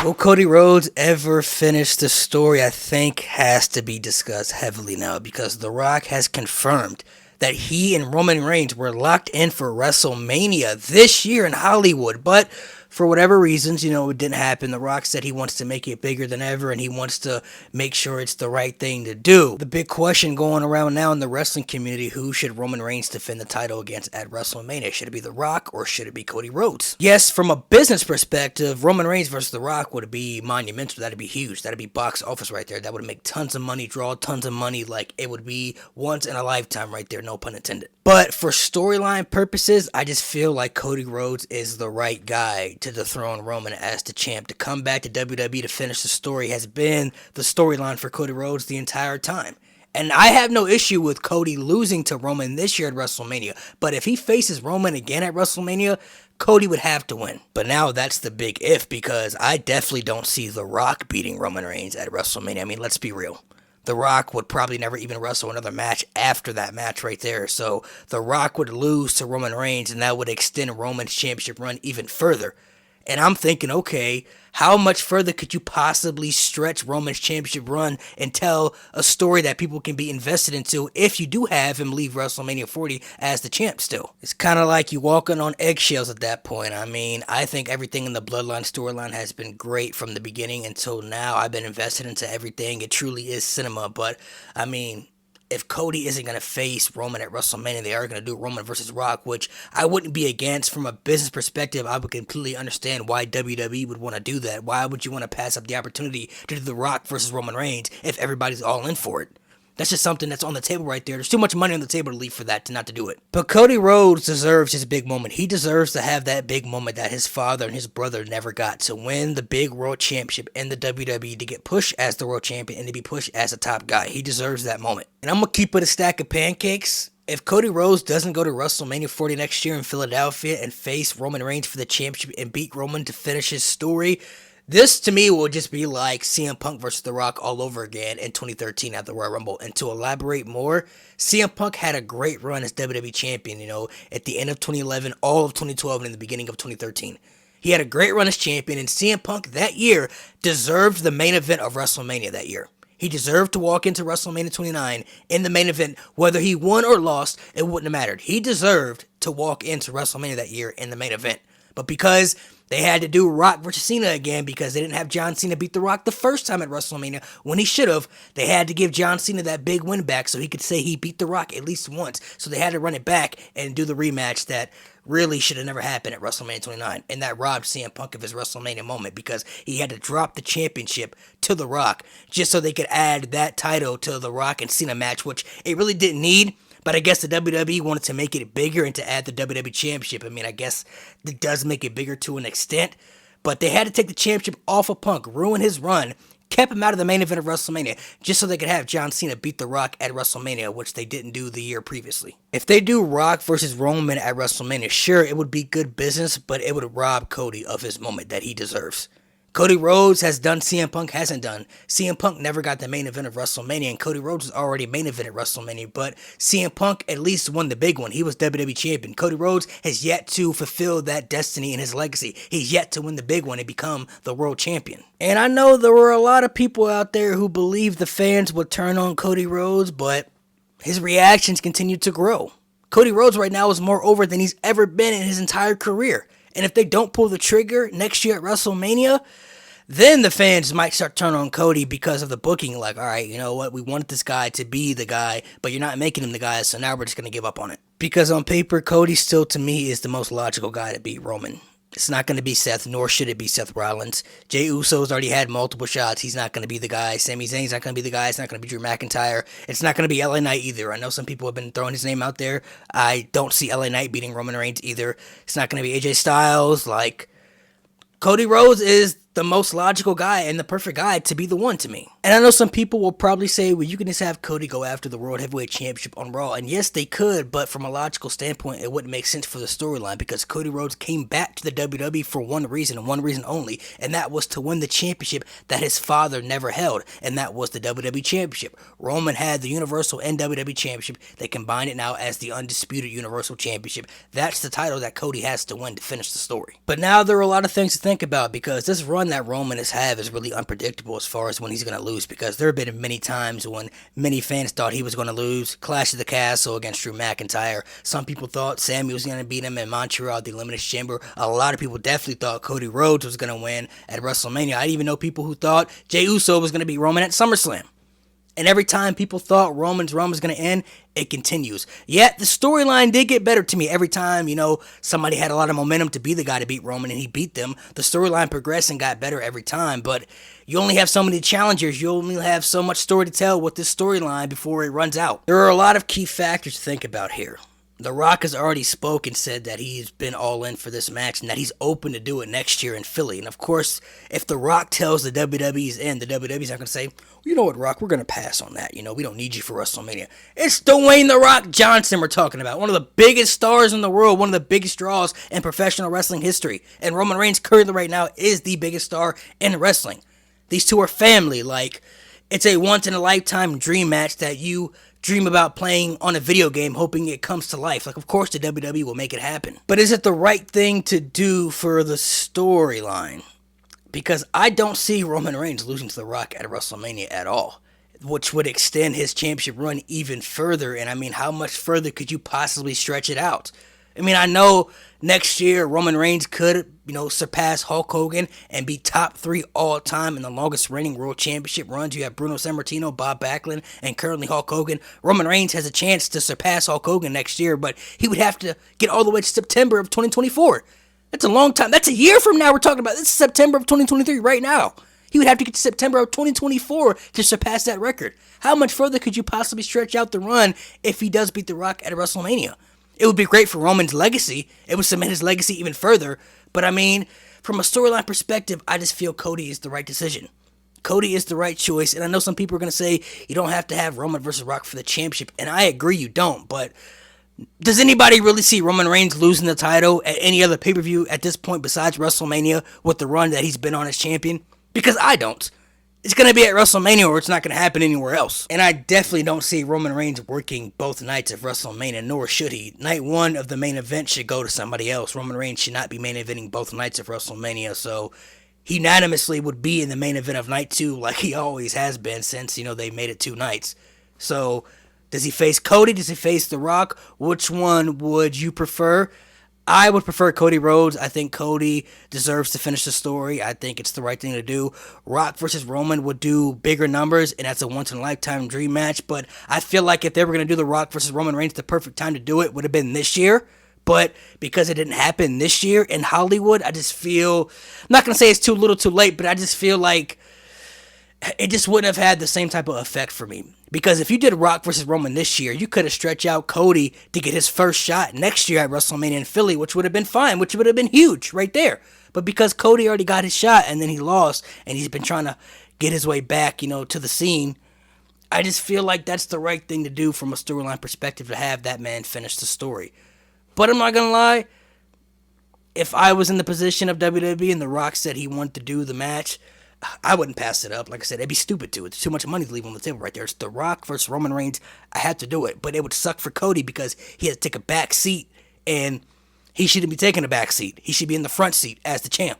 Will Cody Rhodes ever finish the story? I think has to be discussed heavily now because The Rock has confirmed that he and Roman Reigns were locked in for WrestleMania this year in Hollywood, but for whatever reasons, it didn't happen. The Rock said he wants to make it bigger than ever and he wants to make sure it's the right thing to do. The big question going around now in the wrestling community, who should Roman Reigns defend the title against at WrestleMania? Should it be The Rock or should it be Cody Rhodes? Yes, from a business perspective, Roman Reigns versus The Rock would be monumental. That'd be huge. That'd be box office right there. That would make tons of money, draw tons of money. Like, it would be once in a lifetime right there, no pun intended. But for storyline purposes, I just feel like Cody Rhodes is the right guy to dethrone Roman as the champ. To come back to WWE to finish the story has been the storyline for Cody Rhodes the entire time. And I have no issue with Cody losing to Roman this year at WrestleMania. But if he faces Roman again at WrestleMania, Cody would have to win. But now that's the big if, because I definitely don't see The Rock beating Roman Reigns at WrestleMania. I mean, let's be real. The Rock would probably never even wrestle another match after that match right there. So The Rock would lose to Roman Reigns, and that would extend Roman's championship run even further. And I'm thinking, okay, how much further could you possibly stretch Roman's championship run and tell a story that people can be invested into if you do have him leave WrestleMania 40 as the champ still? It's kind of like you walking on eggshells at that point. I mean, I think everything in the Bloodline storyline has been great from the beginning until now. I've been invested into everything. It truly is cinema. But, I mean, if Cody isn't going to face Roman at WrestleMania, they are going to do Roman versus Rock, which I wouldn't be against. From a business perspective, I would completely understand why WWE would want to do that. Why would you want to pass up the opportunity to do The Rock versus Roman Reigns if everybody's all in for it? That's just something that's on the table right there. There's too much money on the table to leave for that, to not to do it. But Cody Rhodes deserves his big moment. He deserves to have that big moment that his father and his brother never got, to win the big world championship in the WWE, to get pushed as the world champion and to be pushed as a top guy. He deserves that moment. And I'm going to keep it a stack of pancakes. If Cody Rhodes doesn't go to WrestleMania 40 next year in Philadelphia and face Roman Reigns for the championship and beat Roman to finish his story, this, to me, will just be like CM Punk versus The Rock all over again in 2013 at the Royal Rumble. And to elaborate more, CM Punk had a great run as WWE Champion, at the end of 2011, all of 2012, and in the beginning of 2013. He had a great run as champion, and CM Punk that year deserved the main event of WrestleMania that year. He deserved to walk into WrestleMania 29 in the main event. Whether he won or lost, it wouldn't have mattered. He deserved to walk into WrestleMania that year in the main event. But because they had to do Rock versus Cena again, because they didn't have John Cena beat The Rock the first time at WrestleMania when he should have, they had to give John Cena that big win back so he could say he beat The Rock at least once. So they had to run it back and do the rematch that really should have never happened at WrestleMania 29. And that robbed CM Punk of his WrestleMania moment, because he had to drop the championship to The Rock just so they could add that title to The Rock and Cena match, which it really didn't need. But I guess the WWE wanted to make it bigger and to add the WWE Championship. I mean, I guess it does make it bigger to an extent. But they had to take the championship off of Punk, ruin his run, kept him out of the main event of WrestleMania, just so they could have John Cena beat The Rock at WrestleMania, which they didn't do the year previously. If they do Rock versus Roman at WrestleMania, sure, it would be good business, but it would rob Cody of his moment that he deserves. Cody Rhodes has done CM Punk hasn't done. CM Punk never got the main event of WrestleMania, and Cody Rhodes was already main event at WrestleMania, but CM Punk at least won the big one. He was WWE Champion. Cody Rhodes has yet to fulfill that destiny in his legacy. He's yet to win the big one and become the world champion. And I know there were a lot of people out there who believed the fans would turn on Cody Rhodes, but his reactions continue to grow. Cody Rhodes right now is more over than he's ever been in his entire career. And if they don't pull the trigger next year at WrestleMania, then the fans might start turning on Cody because of the booking. Like, all right, you know what? We wanted this guy to be the guy, but you're not making him the guy, so now we're just going to give up on it. Because on paper, Cody still, to me, is the most logical guy to beat Roman. It's not going to be Seth, nor should it be Seth Rollins. Jey Uso's already had multiple shots. He's not going to be the guy. Sami Zayn's not going to be the guy. It's not going to be Drew McIntyre. It's not going to be LA Knight either. I know some people have been throwing his name out there. I don't see LA Knight beating Roman Reigns either. It's not going to be AJ Styles. Cody Rhodes is the most logical guy and the perfect guy to be the one to me. And I know some people will probably say, well, you can just have Cody go after the World Heavyweight Championship on Raw. And yes, they could, but from a logical standpoint, it wouldn't make sense for the storyline, because Cody Rhodes came back to the WWE for one reason and one reason only, and that was to win the championship that his father never held, and that was the WWE Championship. Roman had the Universal and WWE Championship. They combined it now as the Undisputed Universal Championship. That's the title that Cody has to win to finish the story. But now there are a lot of things to think about, because this run run that Roman has had is really unpredictable as far as when he's going to lose, because there have been many times when many fans thought he was going to lose. Clash of the Castle against Drew McIntyre. Some people thought Sammy was going to beat him in Montreal at the Elimination Chamber. A lot of people definitely thought Cody Rhodes was going to win at WrestleMania. I even know people who thought Jey Uso was going to beat Roman at SummerSlam. And every time people thought Roman's run was going to end, it continues. Yet the storyline did get better to me every time, somebody had a lot of momentum to be the guy to beat Roman and he beat them. The storyline progressed and got better every time, but you only have so many challengers. You only have so much story to tell with this storyline before it runs out. There are a lot of key factors to think about here. The Rock has already spoken, said that he's been all in for this match and that he's open to do it next year in Philly. And of course, if The Rock tells the WWE's in, the WWE's not going to say, well, you know what, Rock, we're going to pass on that. We don't need you for WrestleMania. It's Dwayne The Rock Johnson we're talking about. One of the biggest stars in the world, one of the biggest draws in professional wrestling history. And Roman Reigns currently right now is the biggest star in wrestling. These two are family. It's a once-in-a-lifetime dream match that you dream about playing on a video game, hoping it comes to life. Of course, the WWE will make it happen. But is it the right thing to do for the storyline? Because I don't see Roman Reigns losing to The Rock at WrestleMania at all, which would extend his championship run even further. And how much further could you possibly stretch it out? I know next year Roman Reigns could, surpass Hulk Hogan and be top 3 all time in the longest reigning world championship runs. You have Bruno Sammartino, Bob Backlund, and currently Hulk Hogan. Roman Reigns has a chance to surpass Hulk Hogan next year, but he would have to get all the way to September of 2024. That's a long time. That's a year from now we're talking about. This is September of 2023 right now. He would have to get to September of 2024 to surpass that record. How much further could you possibly stretch out the run if he does beat The Rock at WrestleMania? It would be great for Roman's legacy. It would cement his legacy even further. But from a storyline perspective, I just feel Cody is the right decision. Cody is the right choice. And I know some people are going to say you don't have to have Roman versus Rock for the championship. And I agree you don't. But does anybody really see Roman Reigns losing the title at any other pay-per-view at this point besides WrestleMania with the run that he's been on as champion? Because I don't. It's going to be at WrestleMania or it's not going to happen anywhere else. And I definitely don't see Roman Reigns working both nights of WrestleMania, nor should he. Night 1 of the main event should go to somebody else. Roman Reigns should not be main eventing both nights of WrestleMania, so he unanimously would be in the main event of night 2 like he always has been since, they made it 2 nights. So, does he face Cody? Does he face The Rock? Which one would you prefer? I would prefer Cody Rhodes. I think Cody deserves to finish the story. I think it's the right thing to do. Rock versus Roman would do bigger numbers, and that's a once-in-a-lifetime dream match. But I feel like if they were going to do the Rock versus Roman Reigns, the perfect time to do it would have been this year. But because it didn't happen this year in Hollywood, I just feel, I'm not going to say it's too little too late, but I just feel like it just wouldn't have had the same type of effect for me. Because if you did Rock versus Roman this year, you could have stretched out Cody to get his first shot next year at WrestleMania in Philly, which would have been fine, which would have been huge right there. But because Cody already got his shot and then he lost and he's been trying to get his way back, to the scene, I just feel like that's the right thing to do from a storyline perspective, to have that man finish the story. But I'm not going to lie, if I was in the position of WWE and The Rock said he wanted to do the match, I wouldn't pass it up. Like I said, it'd be stupid to. It's too much money to leave on the table right there. It's The Rock versus Roman Reigns. I had to do it. But it would suck for Cody because he had to take a back seat, and he shouldn't be taking a back seat. He should be in the front seat as the champ.